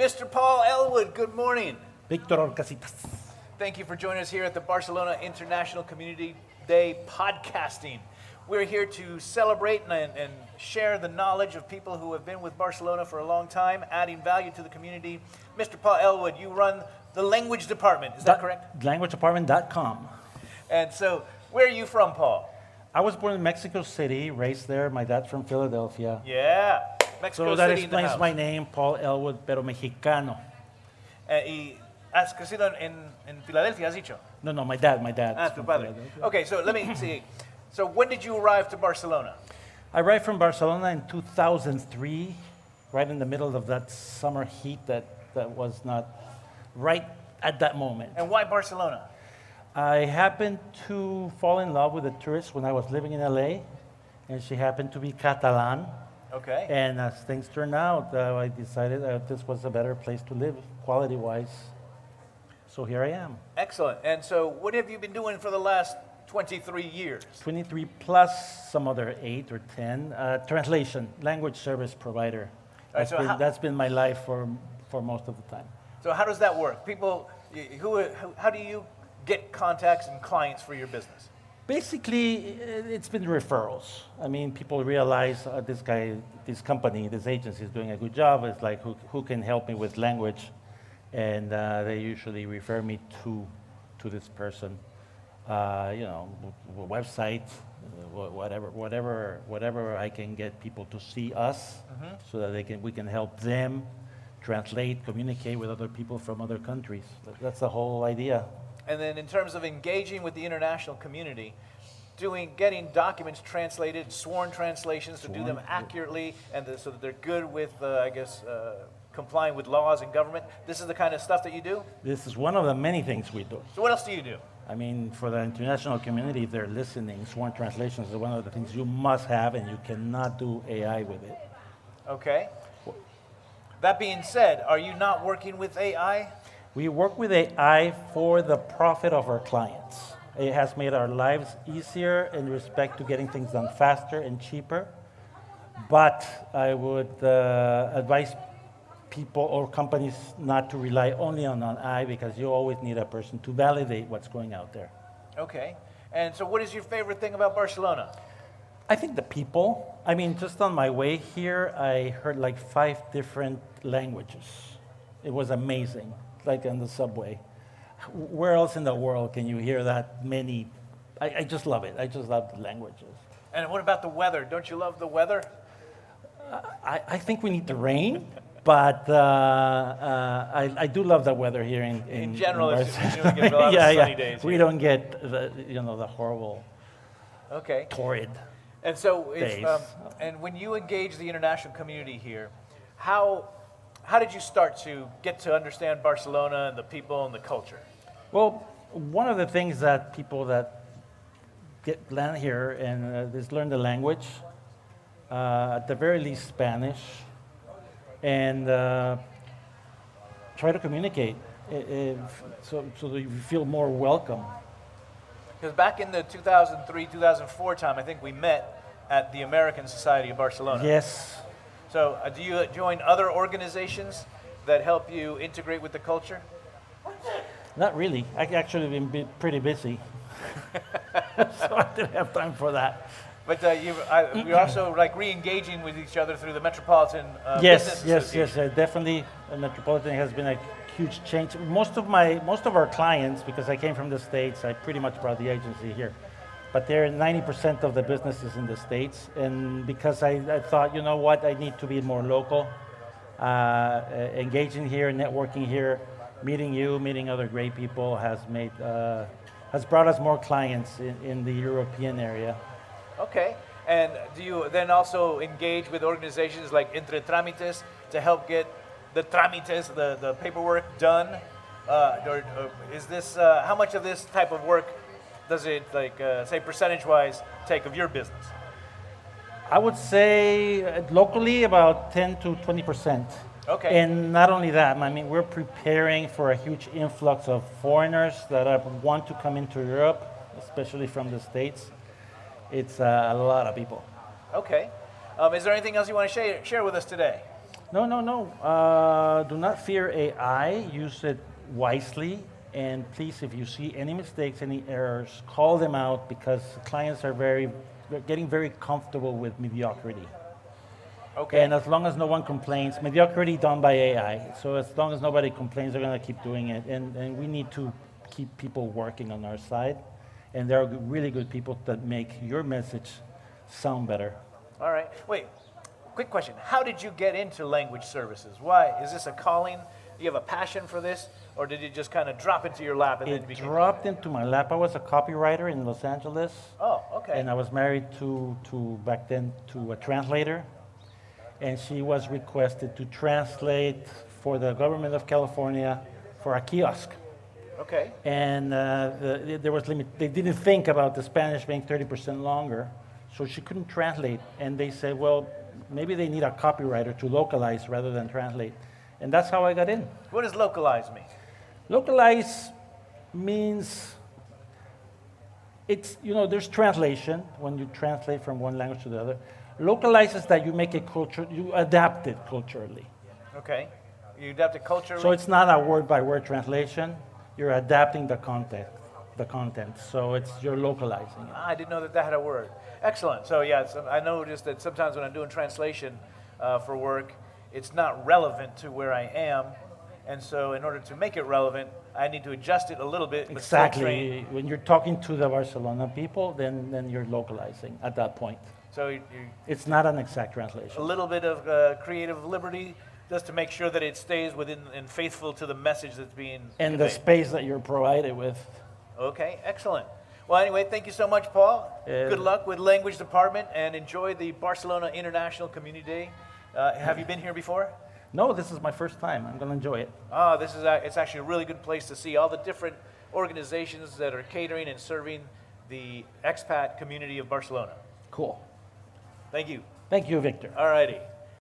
Mr. Paul Elwood, good morning. Víctor Orcasitas. Thank you for joining us here at the Barcelona International Community Day podcasting. We're here to celebrate and share the knowledge of people who have been with Barcelona for a long time, adding value to the community. Mr. Paul Elwood, you run the language department, is that correct? Languagedepartment.com. And so, where are you from, Paul? I was born in Mexico City, raised there. My dad's from Philadelphia. Yeah, Mexico So that City in the explains house. my name, Paul Elwood, pero mexicano. Y has crecido en Filadelfia, has dicho? No, my dad. Tu padre. Okay, so let me see. So when did you arrive to Barcelona? I arrived from Barcelona in 2003, right in the middle of that summer heat that was not right at that moment. And why Barcelona? I happened to fall in love with a tourist when I was living in LA, and she happened to be Catalan. Okay. And as things turned out, I decided this was a better place to live, quality-wise. So here I am. Excellent. And so what have you been doing for the last 23 years? 23 plus some other 8 or 10. Translation, language service provider. All right, That's been my life for most of the time. So how does that work? People, how do you get contacts and clients for your business? Basically, it's been referrals. I mean, people realize this company, this agency is doing a good job. It's like, who can help me with language? And they usually refer me to this person. Website, whatever I can get people to see us, so that we can help them translate, communicate with other people from other countries. That's the whole idea. And then in terms of engaging with the international community, getting documents translated, sworn translations to do them accurately, and so that they're good with, complying with laws and government. This is the kind of stuff that you do? This is one of the many things we do. So what else do you do? I mean, for the international community, if they're listening, sworn translations is one of the things you must have, and you cannot do AI with it. Okay. That being said, are you not working with AI? We work with AI for the profit of our clients. It has made our lives easier in respect to getting things done faster and cheaper. But I would advise people or companies not to rely only on AI, because you always need a person to validate what's going out there. Okay. And so what is your favorite thing about Barcelona? I think the people. I mean, just on my way here, I heard like 5 different languages. It was amazing, like on the subway. Where else in the world can you hear that many? I just love it. I just love the languages. And what about the weather? Don't you love the weather? I think we need the rain. But I do love the weather here in general. In it's just, we get a lot of sunny days. We don't get the horrible, torrid. And so, days. And when you engage the international community here, how did you start to get to understand Barcelona and the people and the culture? Well, one of the things that people that land here and is learn the language, at the very least Spanish. And try to communicate so that you feel more welcome. Because back in the 2003, 2004 time, I think we met at the American Society of Barcelona. Yes. So do you join other organizations that help you integrate with the culture? Not really. I actually been pretty busy. So I didn't have time for that. But we're also like re-engaging with each other through the Metropolitan Business Yes. Association. Definitely, the Metropolitan has been a huge change. Most of our clients, because I came from the States, I pretty much brought the agency here. But 90% of the business is in the States, and because I thought, you know what, I need to be more local, engaging here, networking here, meeting other great people has brought us more clients in the European area. Okay, and do you then also engage with organizations like Entre Trámites to help get the trámites, the paperwork done? Or is this, how much of this type of work does it, say percentage-wise, take of your business? I would say locally about 10 to 20%. Okay. And not only that, I mean, we're preparing for a huge influx of foreigners that want to come into Europe, especially from the States. It's a lot of people. Okay. Is there anything else you want to share with us today? No, no, no. Do not fear AI. Use it wisely. And please, if you see any mistakes, any errors, call them out because clients are getting very comfortable with mediocrity. Okay. And as long as no one complains, mediocrity done by AI. So as long as nobody complains, they're going to keep doing it. And we need to keep people working on our side. And there are really good people that make your message sound better. All right. Wait, quick question. How did you get into language services? Why? Is this a calling? Do you have a passion for this? Or did it just kind of drop into your lap and then It became... dropped into my lap. I was a copywriter in Los Angeles. Oh, okay. And I was married back then to a translator. And she was requested to translate for the government of California for a kiosk. Okay. And there was they didn't think about the Spanish being 30% longer, so she couldn't translate. And they said, well, maybe they need a copywriter to localize rather than translate. And that's how I got in. What does localize mean? Localize means there's translation when you translate from one language to the other. Localize is that you make it you adapt it culturally. Okay. You adapt it culturally? So it's not a word-by-word translation. You're adapting the content. So you're localizing it. I didn't know that had a word. Excellent. So yeah, I noticed that sometimes when I'm doing translation for work, it's not relevant to where I am. And so in order to make it relevant, I need to adjust it a little bit. But exactly. When you're talking to the Barcelona people, then you're localizing at that point. So it's not an exact translation. A little bit of creative liberty just to make sure that it stays within and faithful to the message that's being and conveyed. The space that you're provided with. Okay, excellent. Well, anyway, thank you so much, Paul. Good luck with language department and enjoy the Barcelona International Community Day. Have you been here before? No, this is my first time. I'm going to enjoy it. It's actually a really good place to see all the different organizations that are catering and serving the expat community of Barcelona. Cool. Thank you. Thank you, Victor. All righty.